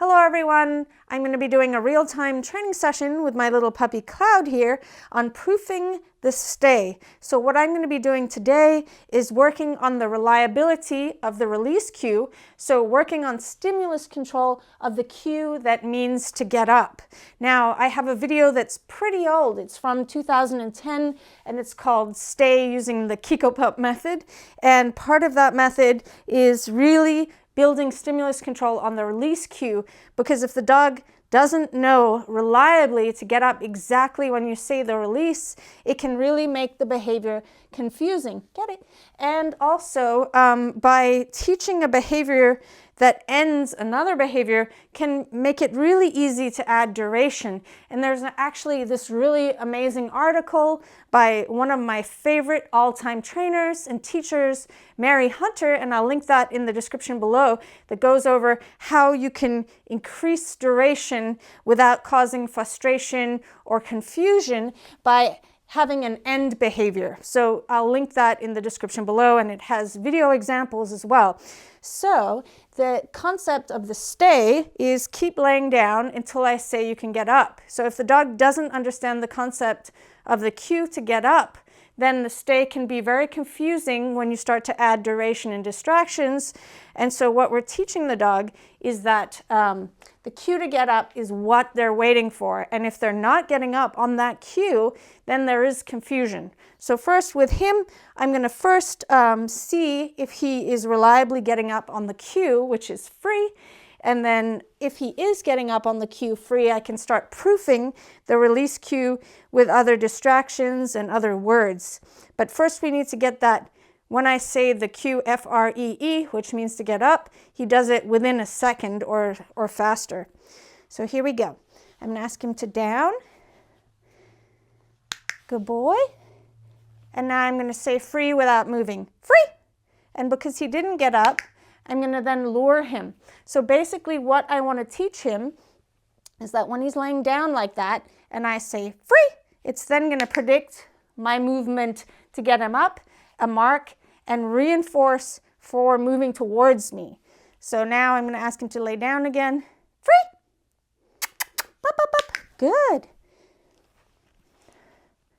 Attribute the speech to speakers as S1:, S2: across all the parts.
S1: Hello everyone, I'm going to be doing a real-time training session with my little puppy Cloud here on proofing the stay. So what I'm going to be doing today is working on the reliability of the release cue, so working on stimulus control of the cue that means to get up. Now I have a video that's pretty old, it's from 2010 and it's called Stay Using the Kikopup Method, and part of that method is really building stimulus control on the release cue, because if the dog doesn't know reliably to get up exactly when you say the release, it can really make the behavior confusing. Get it? And also, by teaching a behavior that ends another behavior can make it really easy to add duration. And there's actually this really amazing article by one of my favorite all-time trainers and teachers, Mary Hunter, and I'll link that in the description below, that goes over how you can increase duration without causing frustration or confusion by having an end behavior. So I'll link that in the description below, and it has video examples as well. So the concept of the stay is keep laying down until I say you can get up. So if the dog doesn't understand the concept of the cue to get up, then the stay can be very confusing when you start to add duration and distractions. And so what we're teaching the dog is that the cue to get up is what they're waiting for. And if they're not getting up on that cue, then there is confusion. So first with him, I'm going to first see if he is reliably getting up on the cue, which is free. And then if he is getting up on the cue free, I can start proofing the release cue with other distractions and other words. But first we need to get that when I say the cue F-R-E-E, which means to get up, he does it within a second or faster. So here we go. I'm going to ask him to down. Good boy. And now I'm going to say free without moving. Free! And because he didn't get up, I'm going to then lure him. So basically what I want to teach him is that when he's laying down like that and I say free, it's then going to predict my movement to get him up, a mark, and reinforce for moving towards me. So now I'm going to ask him to lay down again. Free! Up, up, up. Good.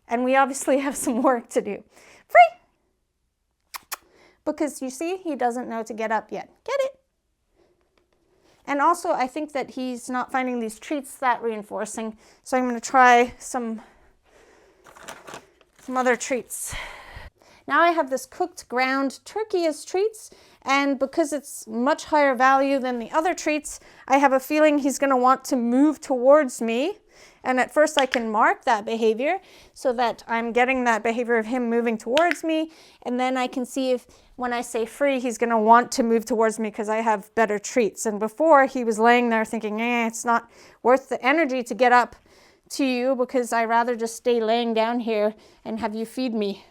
S1: And we obviously have some work to do. Free! Because you see, he doesn't know to get up yet. Get it? And also, I think that he's not finding these treats that reinforcing, so I'm going to try some other treats. Now I have this cooked ground turkey as treats, and because it's much higher value than the other treats, I have a feeling he's going to want to move towards me. And at first I can mark that behavior so that I'm getting that behavior of him moving towards me, and then I can see if when I say free, he's going to want to move towards me because I have better treats. And before, he was laying there thinking, it's not worth the energy to get up to you because I'd rather just stay laying down here and have you feed me.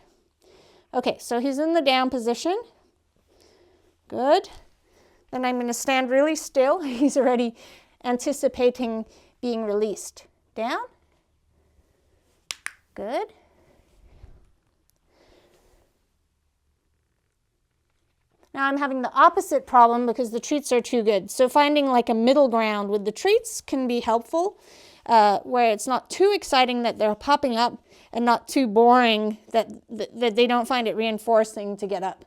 S1: Okay, so he's in the down position. Good. Then I'm going to stand really still. He's already anticipating being released. Down. Good. Now I'm having the opposite problem because the treats are too good. So finding like a middle ground with the treats can be helpful, where it's not too exciting that they're popping up and not too boring that they don't find it reinforcing to get up.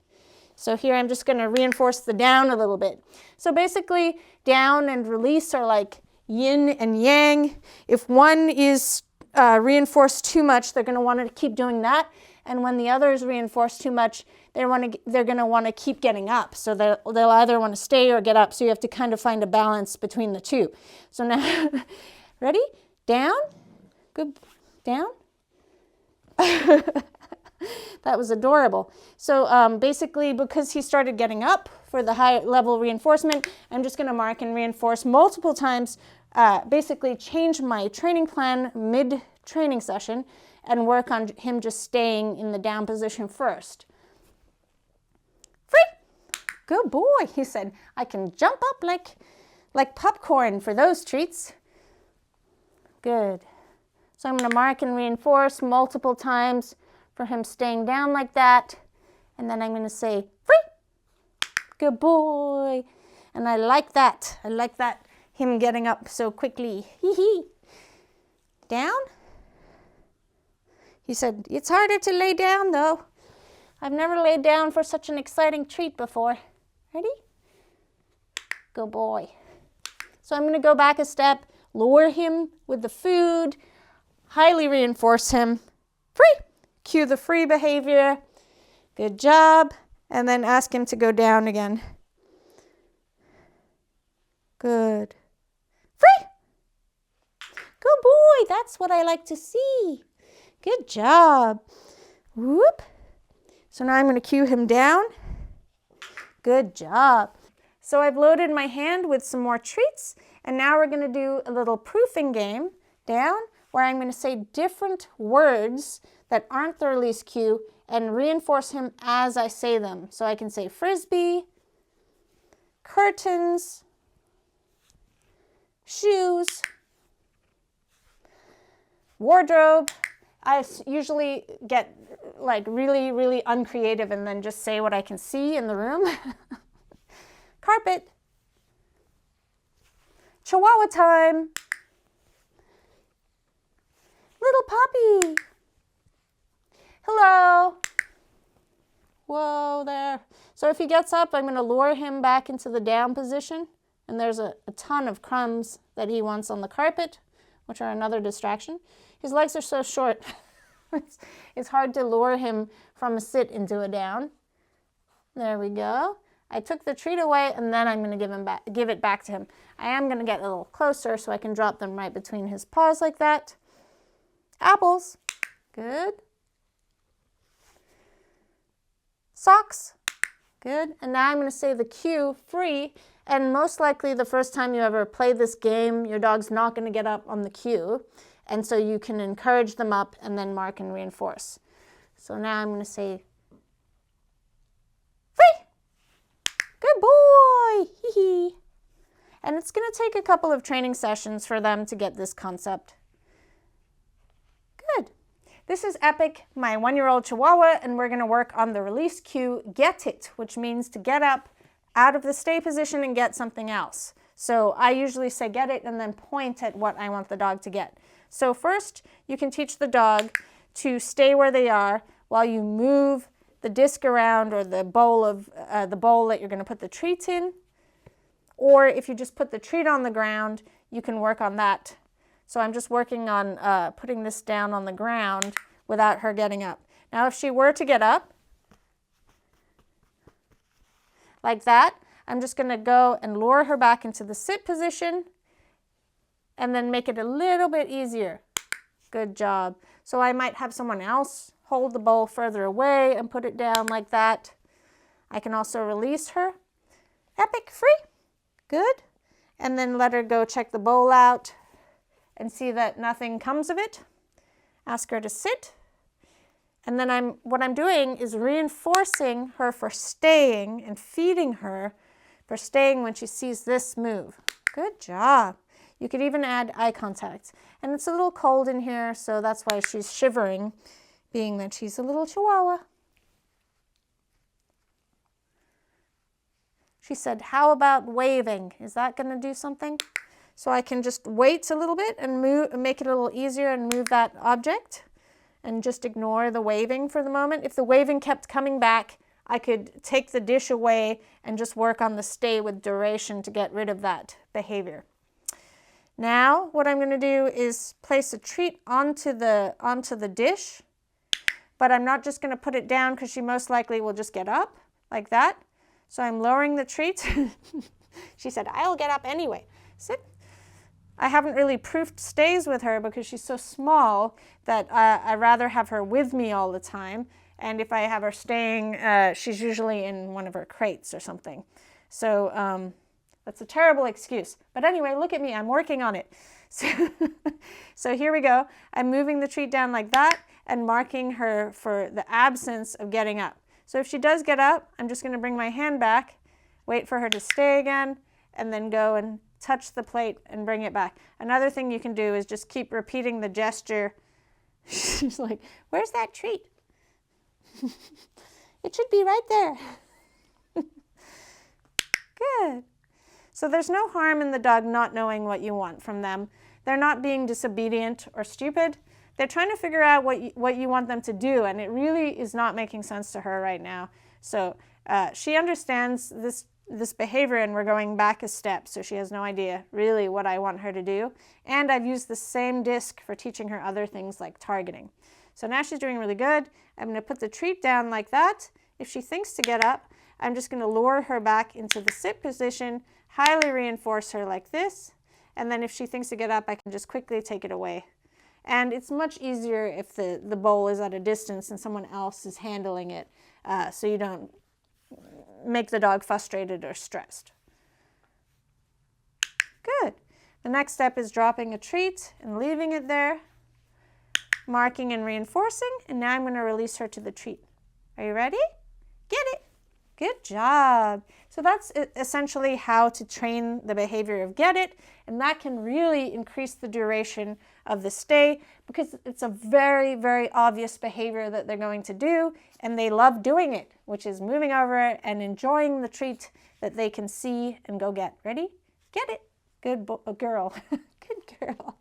S1: So here I'm just going to reinforce the down a little bit. So basically down and release are like yin and yang. If one is reinforced too much, they're going to want to keep doing that. And when the other is reinforced too much, they're going to want to keep getting up. So they'll either want to stay or get up. So you have to kind of find a balance between the two. So now, ready? Down. Good. Down. That was adorable. So basically, because he started getting up for the high level reinforcement, I'm just going to mark and reinforce multiple times, basically change my training plan mid-training session and work on him just staying in the down position first. Free! Good boy, he said. I can jump up like popcorn for those treats. Good. So I'm going to mark and reinforce multiple times for him staying down like that. And then I'm going to say, free! Good boy. And I like that. I like that him getting up so quickly. Hee hee. Down? He said, it's harder to lay down though. I've never laid down for such an exciting treat before. Ready? Good boy. So I'm going to go back a step, lure him with the food, highly reinforce him. Free. Cue the free behavior. Good job. And then ask him to go down again. Good. Free. Good boy. That's what I like to see. Good job. Whoop. So now I'm going to cue him down. Good job. So I've loaded my hand with some more treats, and now we're going to do a little proofing game down where I'm going to say different words that aren't the release cue and reinforce him as I say them. So I can say frisbee, curtains, shoes, wardrobe. I usually get like really uncreative and then just say what I can see in the room. Carpet, Chihuahua time, little puppy, hello, whoa there. So if he gets up, I'm going to lure him back into the down position, and there's a ton of crumbs that he wants on the carpet, which are another distraction. His legs are so short, it's hard to lure him from a sit into a down. There we go. I took the treat away, and then I'm going to give it back to him. I am going to get a little closer so I can drop them right between his paws like that. Apples. Good. Socks. Good. And now I'm going to say the cue, free. And most likely the first time you ever play this game, your dog's not going to get up on the cue. And so you can encourage them up and then mark and reinforce. So now I'm going to say free. Good boy. Hee hee. And it's going to take a couple of training sessions for them to get this concept. Good. This is Epic, my 1-year-old Chihuahua, and we're going to work on the release cue, get it, which means to get up out of the stay position and get something else. So I usually say get it and then point at what I want the dog to get. So first, you can teach the dog to stay where they are while you move the disc around, or the bowl that you're going to put the treats in. Or if you just put the treat on the ground, you can work on that. So I'm just working on putting this down on the ground without her getting up. Now if she were to get up, like that, I'm just going to go and lure her back into the sit position and then make it a little bit easier. Good job. So I might have someone else hold the bowl further away and put it down like that. I can also release her. Epic, free. Good. And then let her go check the bowl out and see that nothing comes of it. Ask her to sit. And then what I'm doing is reinforcing her for staying and feeding her for staying when she sees this move. Good job. You could even add eye contact. And it's a little cold in here, so that's why she's shivering, being that she's a little Chihuahua. She said, how about waving? Is that going to do something? So I can just wait a little bit and make it a little easier and move that object and just ignore the waving for the moment. If the waving kept coming back, I could take the dish away and just work on the stay with duration to get rid of that behavior. Now what I'm going to do is place a treat onto the dish, but I'm not just going to put it down because she most likely will just get up like that. So I'm lowering the treat. She said, I'll get up anyway. Sit. I haven't really proofed stays with her because she's so small that I'd rather have her with me all the time. And if I have her staying, she's usually in one of her crates or something. So that's a terrible excuse. But anyway, look at me. I'm working on it. So here we go. I'm moving the treat down like that and marking her for the absence of getting up. So if she does get up, I'm just going to bring my hand back, wait for her to stay again, and then go and touch the plate and bring it back. Another thing you can do is just keep repeating the gesture. She's like, where's that treat? It should be right there. Good. So there's no harm in the dog not knowing what you want from them. They're not being disobedient or stupid. They're trying to figure out what you want them to do, and it really is not making sense to her right now. So she understands this behavior, and we're going back a step, so she has no idea really what I want her to do. And I've used the same disc for teaching her other things like targeting. So now she's doing really good. I'm going to put the treat down like that. If she thinks to get up, I'm just going to lure her back into the sit position, highly reinforce her like this, and then if she thinks to get up, I can just quickly take it away. And it's much easier if the bowl is at a distance and someone else is handling it, so you don't make the dog frustrated or stressed. Good. The next step is dropping a treat and leaving it there, marking and reinforcing, and now I'm going to release her to the treat. Are you ready? Get it. Good job. So that's essentially how to train the behavior of get it, and that can really increase the duration of the stay because it's a very, very obvious behavior that they're going to do, and they love doing it, which is moving over it and enjoying the treat that they can see and go get. Ready? Get it. Good girl. Good girl.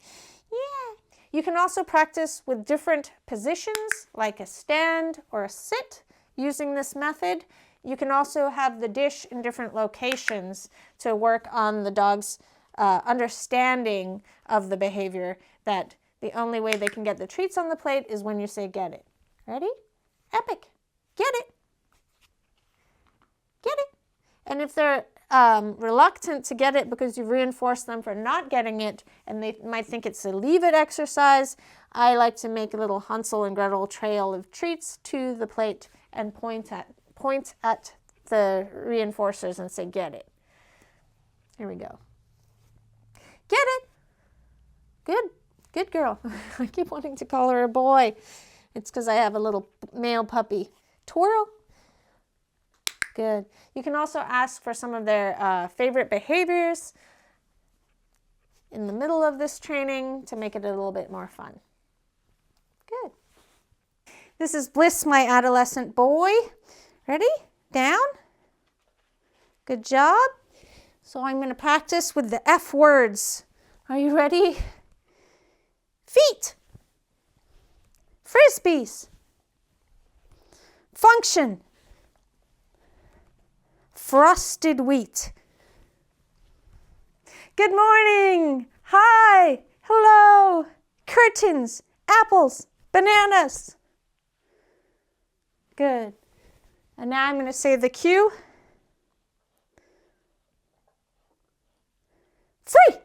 S1: Yeah. You can also practice with different positions like a stand or a sit using this method. You can also have the dish in different locations to work on the dog's understanding of the behavior, that the only way they can get the treats on the plate is when you say get it. Ready? Epic. Get it. Get it. And if they're reluctant to get it because you've reinforced them for not getting it and they might think it's a leave it exercise, I like to make a little Hansel and Gretel trail of treats to the plate and point at the reinforcers and say, get it. Here we go. Get it. Good. Good girl. I keep wanting to call her a boy. It's because I have a little male puppy. Twirl. Good. You can also ask for some of their favorite behaviors in the middle of this training to make it a little bit more fun. Good. This is Bliss, my adolescent boy. Ready? Down. Good job. So I'm going to practice with the F words. Are you ready? Feet. Frisbees. Function. Frosted wheat. Good morning. Hi. Hello. Curtains. Apples. Bananas. Good. And now I'm going to say the cue. Free.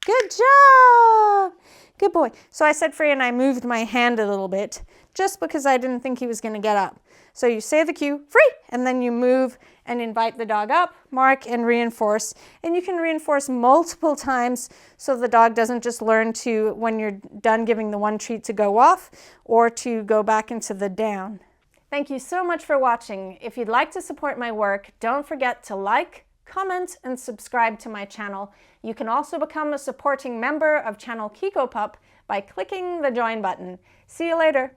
S1: Good job. Good boy. So I said free and I moved my hand a little bit just because I didn't think he was going to get up. So you say the cue, free, and then you move and invite the dog up, mark and reinforce. And you can reinforce multiple times so the dog doesn't just learn to, when you're done giving the one treat, to go off or to go back into the down. Thank you so much for watching. If you'd like to support my work, don't forget to like, comment, and subscribe to my channel. You can also become a supporting member of channel Kikopup by clicking the join button. See you later.